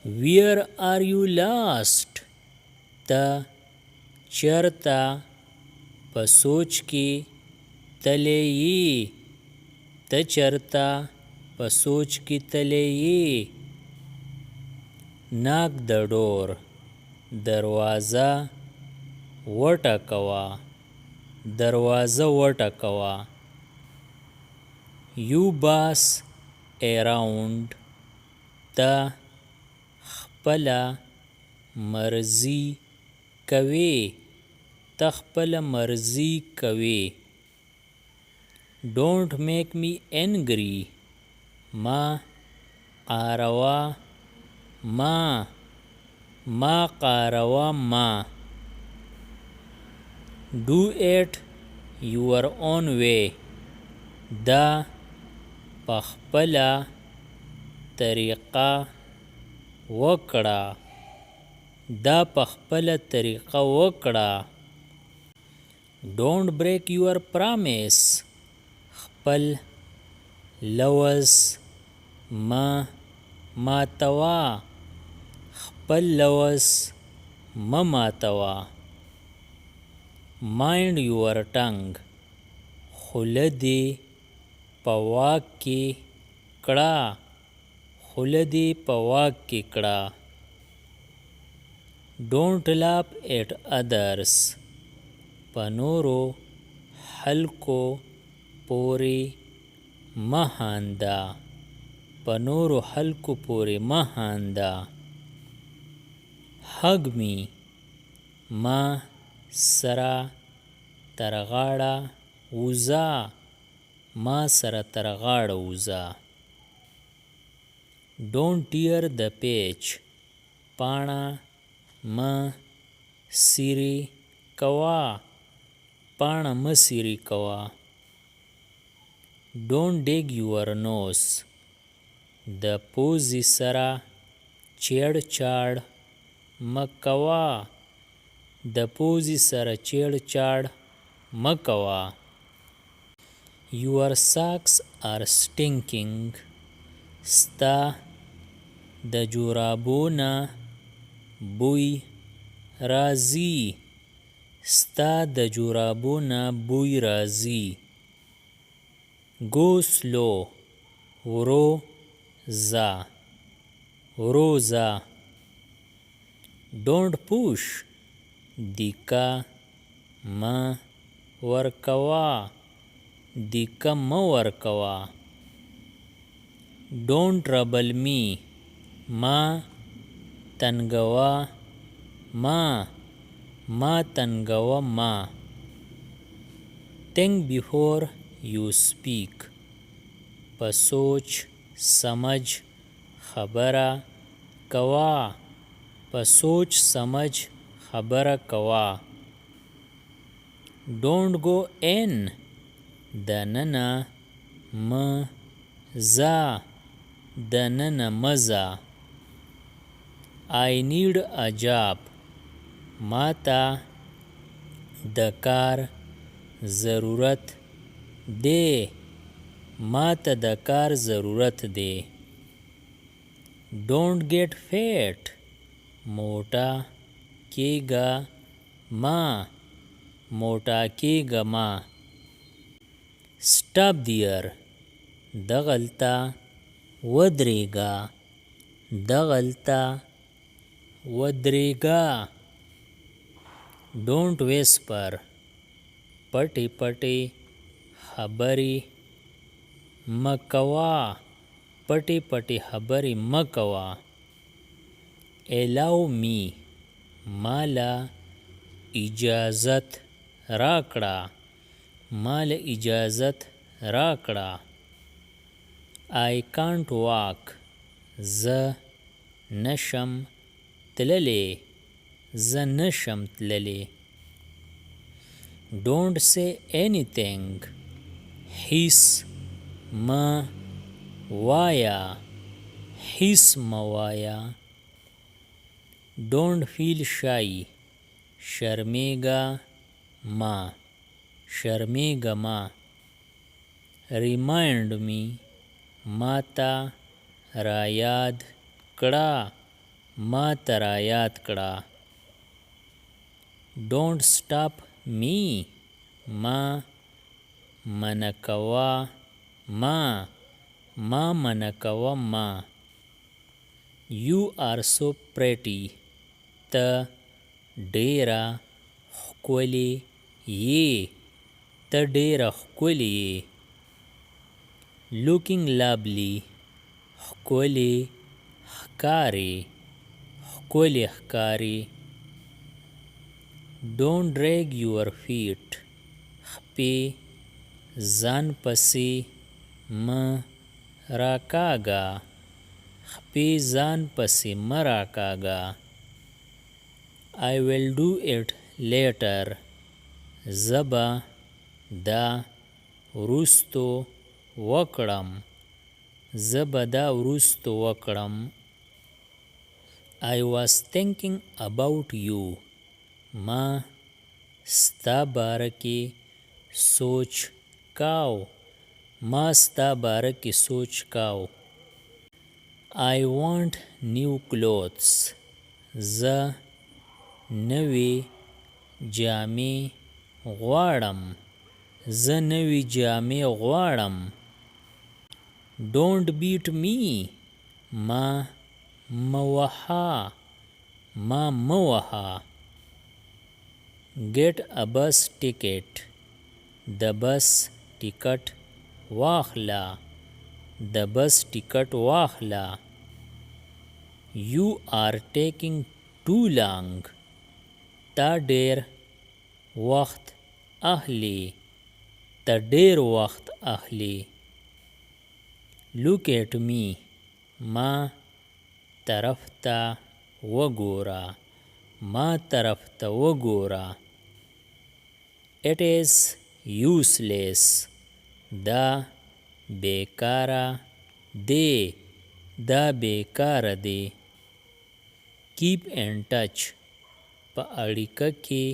Where are you lost? ته چرته په سوچ کې تللی یې. ته چرته په سوچ کې تللی یې. knock the door. دروازه وټکوه. دروازه وټکوه. you boss around. ته خپله مرضي کوې. ته خپله مرضي کوې. don't make me angry. ما قاروه. ما قاروه. ما do it your own way. دا په خپله طریقه وکړه. دا په خپله طریقه وکړه. don't break your promise. خپل لوز ماتوه. خپل لوز ماتوه. mind your tongue. خوله دې په واک کې کړه. خوله دې په واک کې کړه. don't laugh at others. په نورو خلکو پورې مه خانده. په نورو خلکو پورې مه خانده. hug me. ما سره تر غاړه وځه. ما سره تر غاړه وځه. don't tear the page. پاڼه مه څیرې کوه. پاڼه مه څیرې کوه. don't dig your nose. د پوزې سره چیړ چاړ مه کوه. د پوزې سره چیړ چاړ مه کوه. your socks are stinking. ستا د جورابو نه بوی راځي. ستا د جورابو نه بوی راځي. go slow. ورو ځه. ورو ځه. don't push. دیکه مه ورکوه. دیکه مه ورکوه. don't trouble me. ما تنګوه. ما تنګوه. ما think before you speak. په سوچ سمج خبره کوه. په سوچ سمج خبره کوه. don't go in. دننه مه ځه. دننه مه ځه. I need a job. ما ته د کار ضرورت دی. ما ته د کار ضرورت دی. don't get fat. موټه کېږه مه. موټه کېږه مه. stop there. دغلته ودرېږه. دغلته ودرېږه. don't whisper. پټې پټې خبرې مه کوه. پټې پټې خبرې مه کوه. allow me. ماله اجازت راکړه. ماله اجازت راکړه. I can't walk. زه نشم تللی. زه نشم تللی. don't say anything. هیڅ مه وایه. هیڅ مه وایه. don't feel shy. شرمېږه مه. شرمېږه مه. remind me. ما ته رایاد کړه. ما ته را یاد کړه. Don't stop me. ما منع کوه. ما منع کوه ما. You are so pretty. ته ډېره ښکلې یې. ته ډېره ښکلې یې. Looking lovely. ښکلې ښکارې. ښکلې ښکارې. Don't drag your feet. خپې ځان پسې مه راکاږه. خپې ځان پسې مه راکاږه. I will do it later. زه به دا وروستو وکړم. زه به دا وروستو وکړم. I was thinking about you. ما ستا باره کې سوچ کاو. ما ستا باره کې سوچ کاو. I want new clothes. زه نوې جامې غواړم. زه نوې جامې غواړم. Don't beat me. ما مه وهه. ما مه وهه. Get a bus ticket. د بس ټیکټ واخله. د بس ټیکټ واخله. You are taking too long. تا ډېر وخت اخلي. ته ډېر وخت اخلي. Look at me. ما طرف ته وګوره. ما طرف ته وګوره. It is useless. دا بیکاره دی. دا بیکاره دی. Keep in touch. په اړیکه کې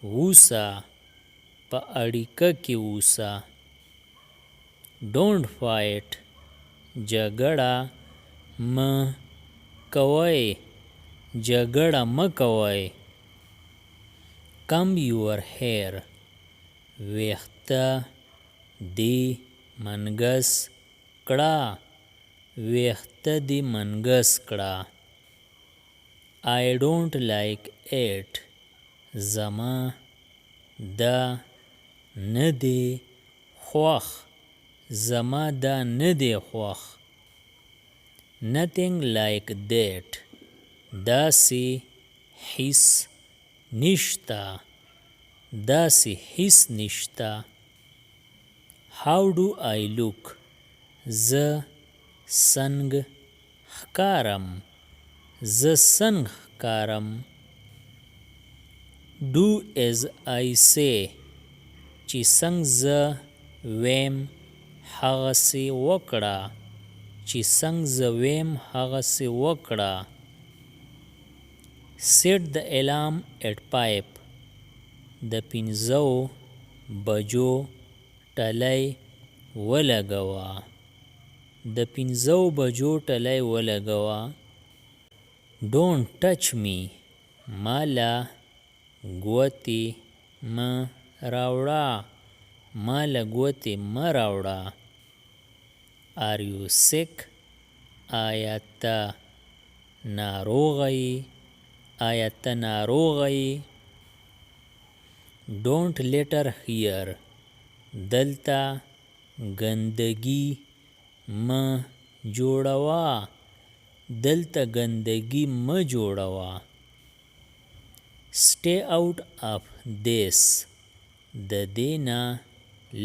اوسه. په اړیکه کې اوسه. Don't fight. جګړه مه کوئ. جګړه مه کوئ. Comb your hair. ویښته دې منګس کړه. ویښته دې منګس کړه. I don't like it. زما دا نه دی خوښ. زما دا نه دی خوښ. Nothing like that. داسې هیڅ نشته. داسې هیڅ نشته. How do I look? زه څنګه ښکارم. زه څنګه ښکارم. Do as I say. چې څنګه زه ویم هغسې وکړه. چې څنګه زه ویم هغسې وکړه. Set the alarm at 5. د 5 بجو ټلی ولګوه. د 5 بجو ټلی ولګوه. Don't touch me. ما له ګوتې مه راوړه. ما له ګوتې مه راوړه. Are you sick? آیا ته ناروغه یې؟ آیا ته ناروغه یې؟ Don't litter here. دلته ګندګي مه جوړوه. دلته ګندګي مه جوړوه. Stay out of this. د دې نه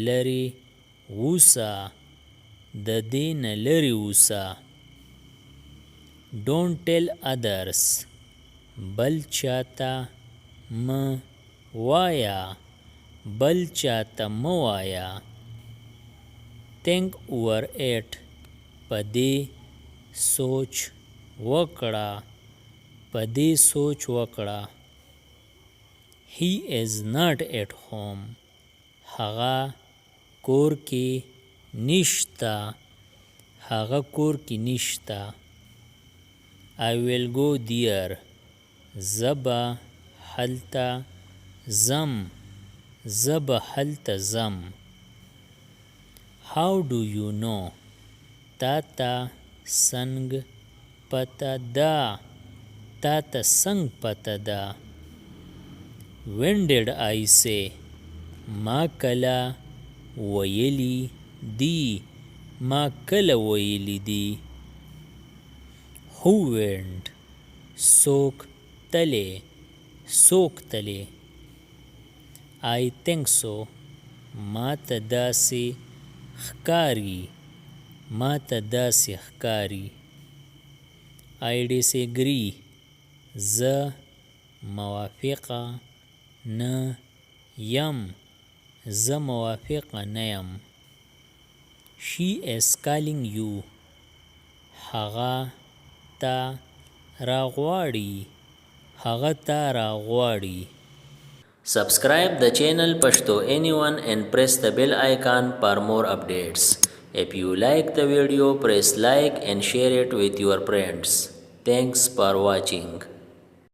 لرې اوسه. د دې نه لرې اوسه. Don't tell others. بل چاته مه وایه. بل چاته مه وایه. Think over it. په دې سوچ وکړه. په دې سوچ وکړه. He is not at home. هغه کور کې نشته. هغه کور کې نشته. I will go there. زبا حلتا زم. زبا حلتا زم. How do you know? تاتا سنگ پتا دا. تاتا سنگ پتا دا. When did I say? ما کلا ویلی دی. ما کلا ویلی دی. Who went? سوک تلے. سوک تلے. I think so. ما ته داسې ښکاري. ما ته داسې ښکاري. I disagree. زه موافقه نه یم. زه موافقه نه یم. She is calling you. هغه تا راغواړي. هغه تا راغواړي. Subscribe the channel Pashto Anyone and press the bell icon for more updates. If you like the video, press like and share it with your friends. Thanks for watching.